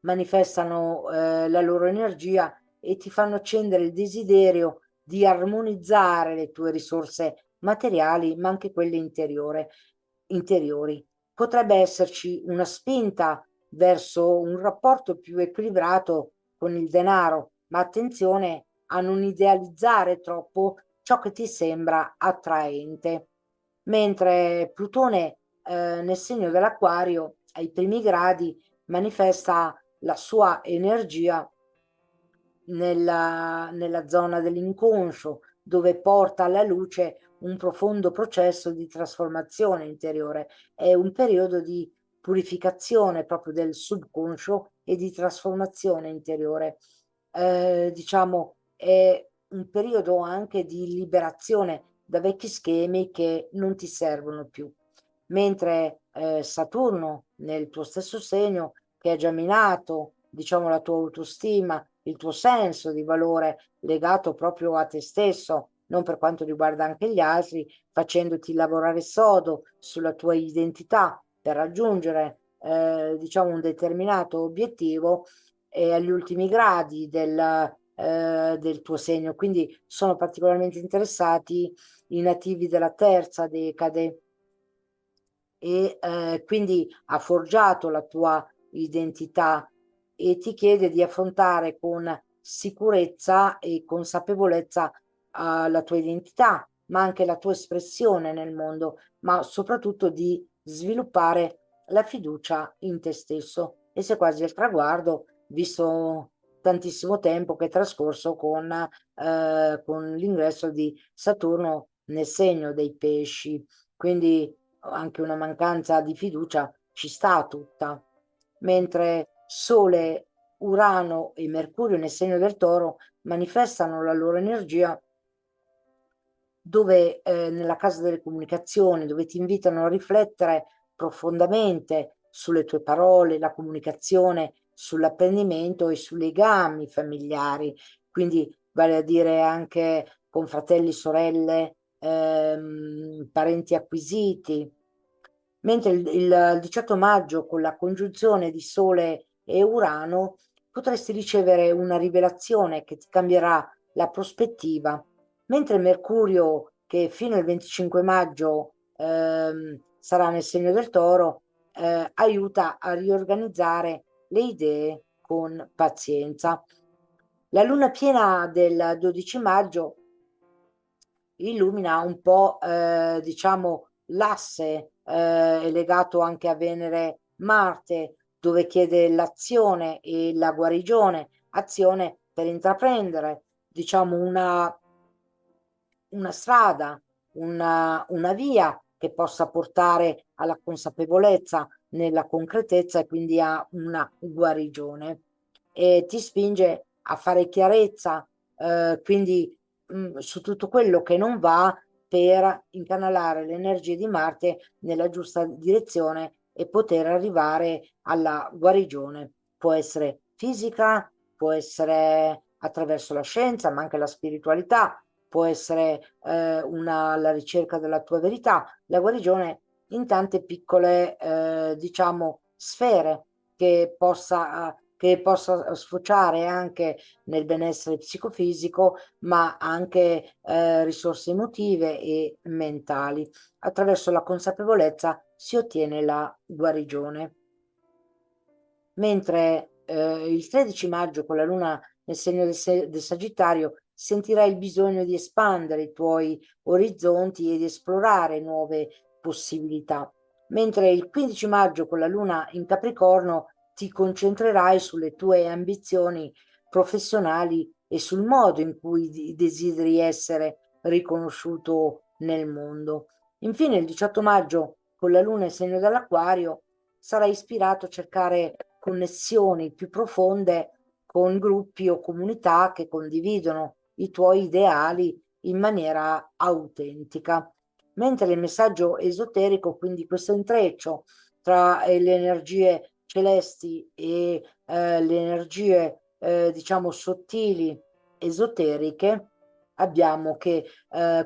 manifestano la loro energia e ti fanno accendere il desiderio di armonizzare le tue risorse materiali, ma anche quelle interiori. Potrebbe esserci una spinta verso un rapporto più equilibrato con il denaro, ma attenzione a non idealizzare troppo ciò che ti sembra attraente. Mentre Plutone nel segno dell'Acquario ai primi gradi manifesta la sua energia nella zona dell'inconscio, dove porta alla luce un profondo processo di trasformazione interiore. È un periodo di purificazione proprio del subconscio e di trasformazione interiore. Diciamo, è un periodo anche di liberazione da vecchi schemi che non ti servono più. Mentre Saturno nel tuo stesso segno, che ha già minato, diciamo, la tua autostima, il tuo senso di valore legato proprio a te stesso, non per quanto riguarda anche gli altri, facendoti lavorare sodo sulla tua identità per raggiungere, diciamo, un determinato obiettivo agli ultimi gradi del tuo segno. Quindi sono particolarmente interessati i nativi della terza decade e quindi ha forgiato la tua identità e ti chiede di affrontare con sicurezza e consapevolezza la tua identità, ma anche la tua espressione nel mondo, ma soprattutto di sviluppare la fiducia in te stesso. E sei quasi al traguardo, visto tantissimo tempo che è trascorso con l'ingresso di Saturno nel segno dei pesci. Quindi anche una mancanza di fiducia ci sta tutta, mentre Sole, Urano e Mercurio nel segno del Toro manifestano la loro energia dove nella casa delle comunicazioni, dove ti invitano a riflettere profondamente sulle tue parole, la comunicazione, sull'apprendimento e sui legami familiari, quindi vale a dire anche con fratelli, sorelle, parenti acquisiti. Mentre il 18 maggio, con la congiunzione di Sole e Urano, potresti ricevere una rivelazione che ti cambierà la prospettiva, mentre Mercurio, che fino al 25 maggio sarà nel segno del Toro, aiuta a riorganizzare le idee con pazienza. La luna piena del 12 maggio illumina un po', diciamo, l'asse è legato anche a Venere Marte, dove chiede l'azione e la guarigione, azione per intraprendere, diciamo, una strada, una via che possa portare alla consapevolezza nella concretezza e quindi a una guarigione. E ti spinge a fare chiarezza, quindi su tutto quello che non va per incanalare le energie di Marte nella giusta direzione e poter arrivare alla guarigione. Può essere fisica, può essere attraverso la scienza, ma anche la spiritualità, può essere la ricerca della tua verità, la guarigione in tante piccole, diciamo, sfere che possa sfociare anche nel benessere psicofisico, ma anche risorse emotive e mentali. Attraverso la consapevolezza si ottiene la guarigione. Mentre il 13 maggio con la luna nel segno del Sagittario sentirai il bisogno di espandere i tuoi orizzonti e di esplorare nuove possibilità. Mentre il 15 maggio con la luna in Capricorno ti concentrerai sulle tue ambizioni professionali e sul modo in cui desideri essere riconosciuto nel mondo. Infine, il 18 maggio con la luna in segno dell'Acquario sarai ispirato a cercare connessioni più profonde con gruppi o comunità che condividono i tuoi ideali in maniera autentica. Mentre il messaggio esoterico, quindi questo intreccio tra le energie celesti e le energie, diciamo, sottili, esoteriche, abbiamo che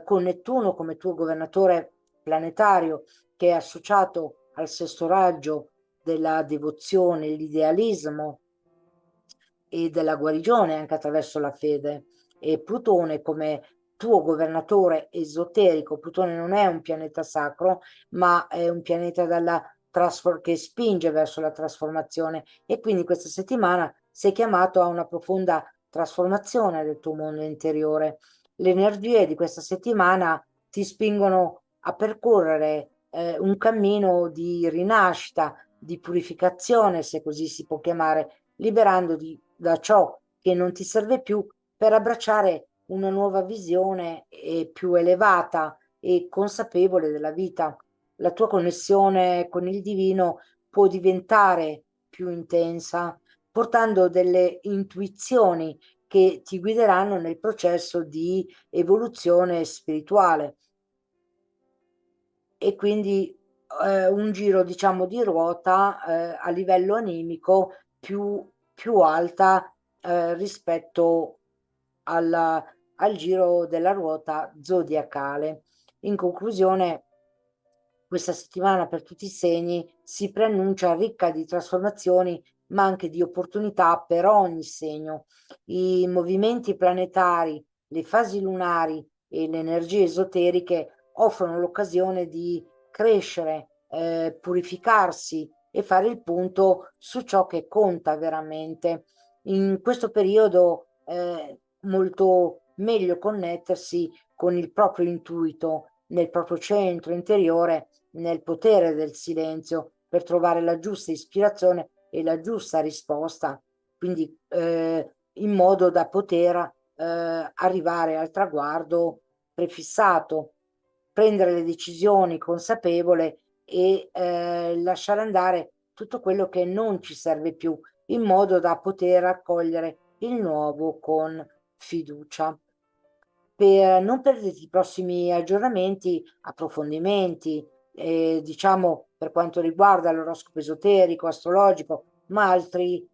con Nettuno come tuo governatore planetario, che è associato al sesto raggio della devozione, l'idealismo e della guarigione anche attraverso la fede, e Plutone come tuo governatore esoterico. Plutone non è un pianeta sacro, ma è un pianeta che spinge verso la trasformazione, e quindi questa settimana sei chiamato a una profonda trasformazione del tuo mondo interiore. Le energie di questa settimana ti spingono a percorrere un cammino di rinascita, di purificazione, se così si può chiamare, liberandoti da ciò che non ti serve più per abbracciare una nuova visione più elevata e consapevole della vita. La tua connessione con il divino può diventare più intensa, portando delle intuizioni che ti guideranno nel processo di evoluzione spirituale, e quindi un giro, diciamo, di ruota a livello animico più alta rispetto al giro della ruota zodiacale. In conclusione, questa settimana per tutti i segni si preannuncia ricca di trasformazioni, ma anche di opportunità per ogni segno. I movimenti planetari, le fasi lunari e le energie esoteriche offrono l'occasione di crescere, purificarsi e fare il punto su ciò che conta veramente. In questo periodo molto meglio connettersi con il proprio intuito, nel proprio centro interiore, nel potere del silenzio, per trovare la giusta ispirazione e la giusta risposta, quindi in modo da poter arrivare al traguardo prefissato, prendere le decisioni consapevole e lasciare andare tutto quello che non ci serve più, in modo da poter accogliere il nuovo con fiducia. Per non perderti i prossimi aggiornamenti, approfondimenti, diciamo per quanto riguarda l'oroscopo esoterico, astrologico, ma altri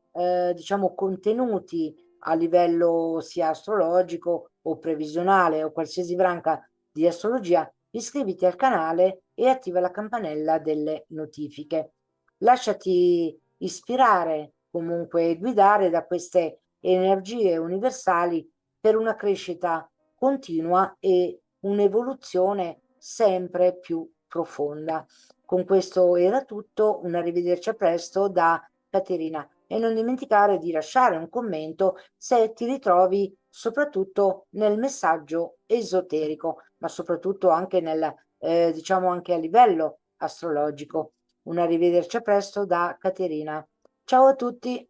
diciamo contenuti a livello sia astrologico o previsionale o qualsiasi branca di astrologia, iscriviti al canale e attiva la campanella delle notifiche. Lasciati ispirare, comunque e guidare da queste energie universali per una crescita continua e un'evoluzione sempre più profonda. Con questo era tutto, un arrivederci a presto da Caterina, e non dimenticare di lasciare un commento se ti ritrovi soprattutto nel messaggio esoterico, ma soprattutto anche diciamo anche a livello astrologico. Un arrivederci a presto da Caterina. Ciao a tutti!